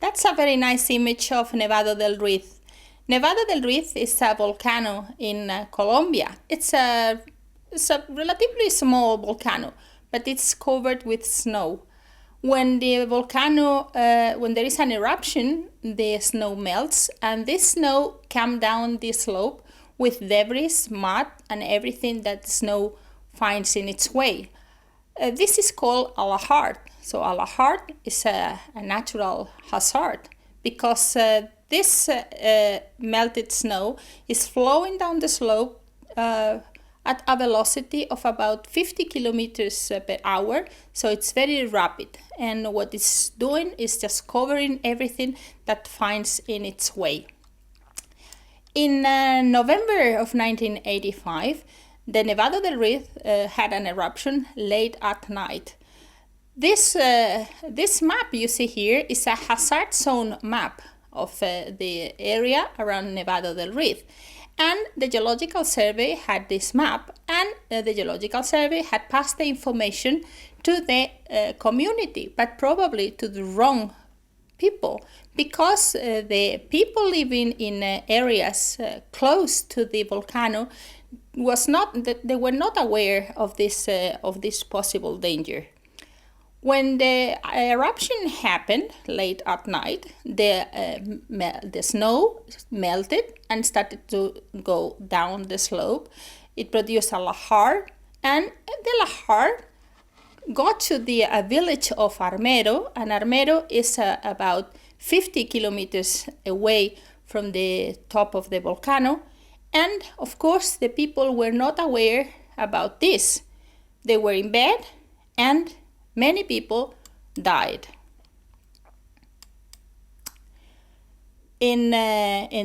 That's a very nice image of Nevado del Ruiz. Nevado del Ruiz is a volcano in Colombia. It's a relatively small volcano, but it's covered with snow. When when there is an eruption, the snow melts, and this snow comes down the slope with debris, mud, and everything that the snow finds in its way. This is called a lahar. So a lahar is a natural hazard because this melted snow is flowing down the slope at a velocity of about 50 kilometers per hour. So it's very rapid. And what it's doing is just covering everything that finds in its way. In November of 1985, the Nevado del Ruiz had an eruption late at night. This map you see here is a hazard zone map of the area around Nevado del Ruiz. And the Geological Survey had this map, and the Geological Survey had passed the information to the community, but probably to the wrong people, because the people living in areas close to the volcano they were not aware of this possible danger. When the eruption happened late at night, the snow melted and started to go down the slope. It produced a lahar, and the lahar got to the village of Armero, and Armero is about 50 kilometers away from the top of the volcano. And of course, the people were not aware about this. They were in bed, and many people died. In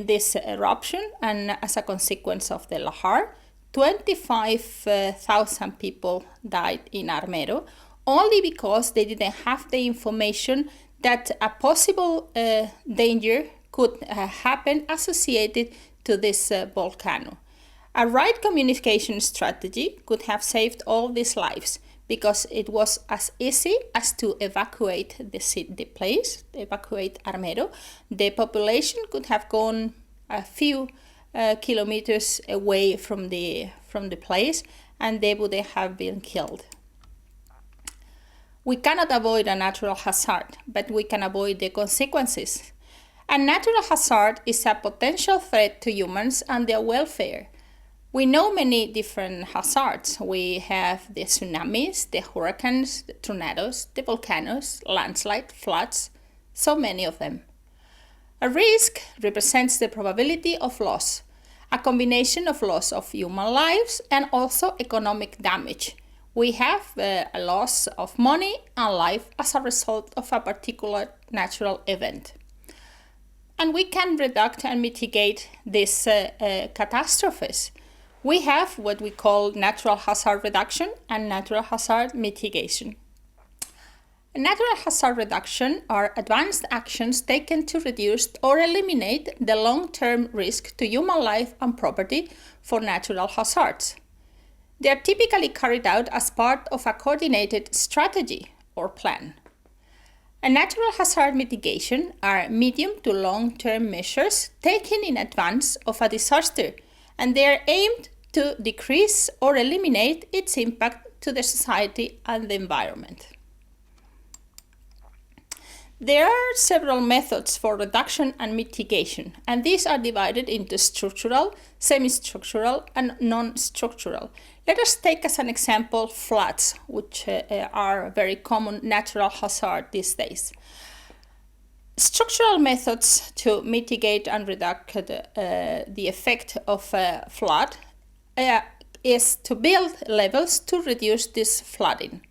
this eruption, and as a consequence of the lahar, 25,000 people died in Armero, only because they didn't have the information that a possible danger could happen associated to this volcano. A right communication strategy could have saved all these lives, because it was as easy as to evacuate the place, evacuate Armero. The population could have gone a few kilometers away from the place, and they would have been killed. We cannot avoid a natural hazard, but we can avoid the consequences. A natural hazard is a potential threat to humans and their welfare. We know many different hazards. We have the tsunamis, the hurricanes, the tornadoes, the volcanoes, landslides, floods, so many of them. A risk represents the probability of loss, a combination of loss of human lives and also economic damage. We have a loss of money and life as a result of a particular natural event. And we can reduce and mitigate these catastrophes. We have what we call natural hazard reduction and natural hazard mitigation. Natural hazard reduction are advanced actions taken to reduce or eliminate the long-term risk to human life and property for natural hazards. They are typically carried out as part of a coordinated strategy or plan. A natural hazard mitigation are medium to long-term measures taken in advance of a disaster, and they are aimed to decrease or eliminate its impact to the society and the environment. There are several methods for reduction and mitigation, and these are divided into structural, semi-structural, and non-structural. Let us take as an example floods, which are a very common natural hazard these days. Structural methods to mitigate and reduce the effect of a flood is to build levels to reduce this flooding.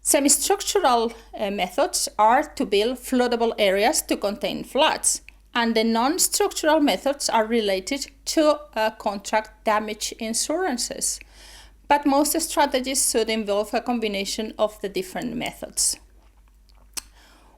Semi-structural methods are to build floodable areas to contain floods, and the non-structural methods are related to contract damage insurances. But most strategies should involve a combination of the different methods.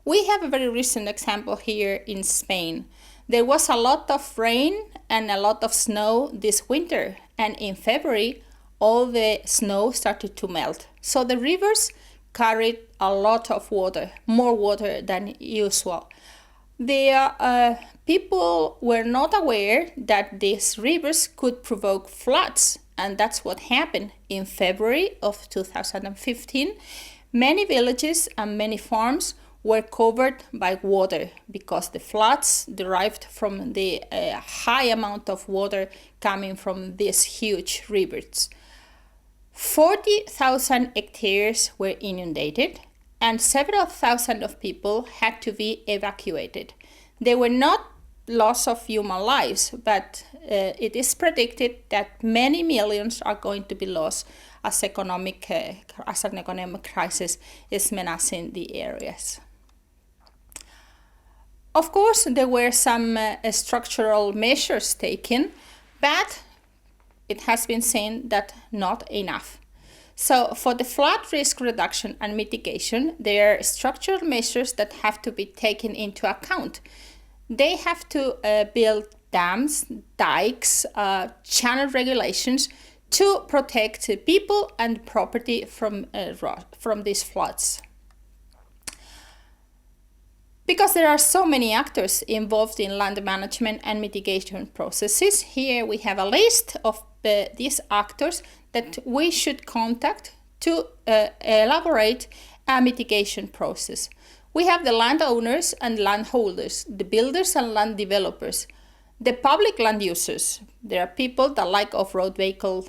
We have a very recent example here in Spain. There was a lot of rain and a lot of snow this winter, and in February all the snow started to melt. So the rivers carried a lot of water, more water than usual. The people were not aware that these rivers could provoke floods, and that's what happened in February of 2015. Many villages and many farms were covered by water because the floods derived from the high amount of water coming from these huge rivers. 40,000 hectares were inundated, and several thousand of people had to be evacuated. They were not loss of human lives, but it is predicted that many millions are going to be lost as an economic crisis is menacing the areas. Of course, there were some structural measures taken, but it has been seen that not enough. So for the flood risk reduction and mitigation, there are structural measures that have to be taken into account. They have to build dams, dikes, channel regulations to protect people and property from these floods. Because there are so many actors involved in land management and mitigation processes, here we have a list of these actors that we should contact to elaborate a mitigation process. We have the landowners and landholders, the builders and land developers, the public land users. There are people that like off-road vehicle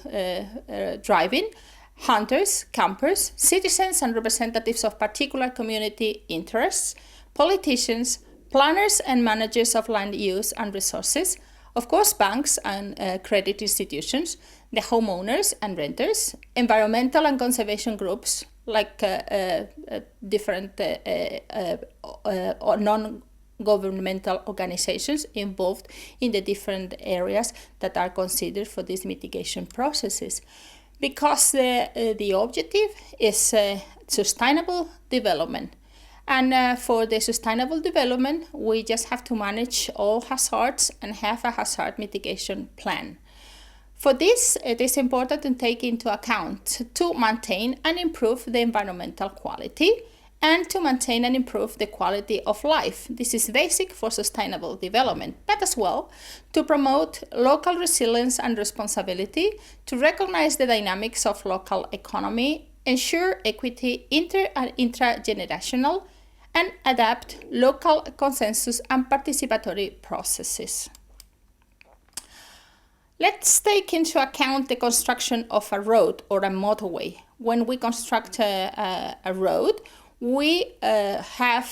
driving, hunters, campers, citizens and representatives of particular community interests, politicians, planners and managers of land use and resources, of course banks and credit institutions, the homeowners and renters, environmental and conservation groups like different non-governmental organizations involved in the different areas that are considered for these mitigation processes. Because the objective is sustainable development. And for the sustainable development, we just have to manage all hazards and have a hazard mitigation plan. For this, it is important to take into account to maintain and improve the environmental quality and to maintain and improve the quality of life. This is basic for sustainable development, but as well to promote local resilience and responsibility, to recognize the dynamics of local economy, ensure equity inter- and intragenerational, and adapt local consensus and participatory processes. Let's take into account the construction of a road or a motorway. When we construct a road, we have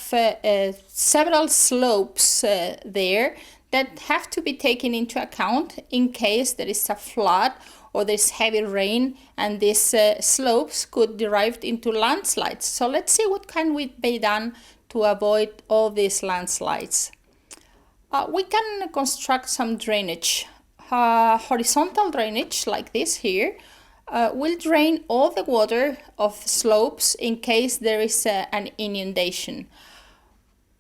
several slopes there that have to be taken into account in case there is a flood or there's heavy rain, and these slopes could derive into landslides. So let's see what can be done to avoid all these landslides. We can construct some drainage. Horizontal drainage like this here will drain all the water of slopes in case there is an inundation.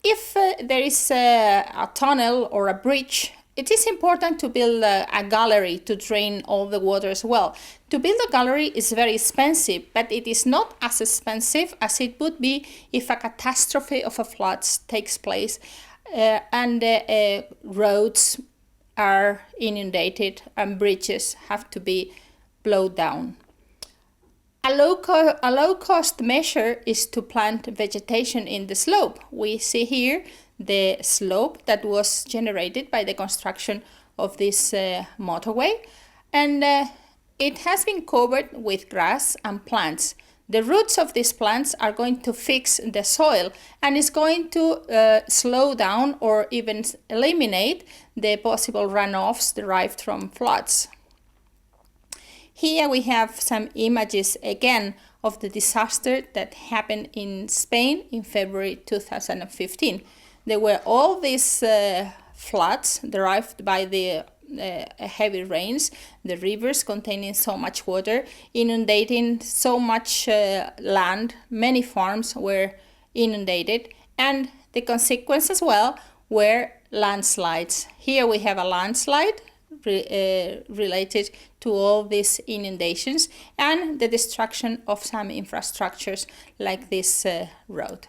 If there is a tunnel or a bridge, it is important to build a gallery to drain all the water as well. To build a gallery is very expensive, but it is not as expensive as it would be if a catastrophe of a flood takes place and roads are inundated and bridges have to be blown down. A low-cost measure is to plant vegetation in the slope. We see here the slope that was generated by the construction of this motorway, and it has been covered with grass and plants. The roots of these plants are going to fix the soil and is going to slow down or even eliminate the possible runoffs derived from floods. Here we have some images again of the disaster that happened in Spain in February 2015. There were all these floods derived by the heavy rains, the rivers containing so much water, inundating so much land. Many farms were inundated, and the consequence as well were landslides. Here we have a landslide related to all these inundations and the destruction of some infrastructures like this road.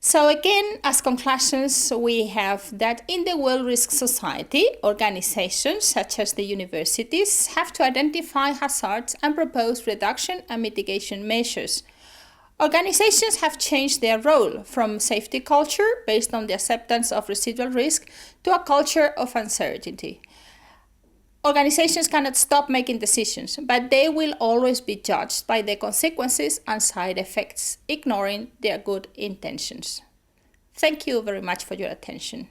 So again, as conclusions, we have that in the well-risk society, organizations such as the universities have to identify hazards and propose reduction and mitigation measures. Organizations have changed their role from safety culture based on the acceptance of residual risk to a culture of uncertainty. Organizations cannot stop making decisions, but they will always be judged by the consequences and side effects, ignoring their good intentions. Thank you very much for your attention.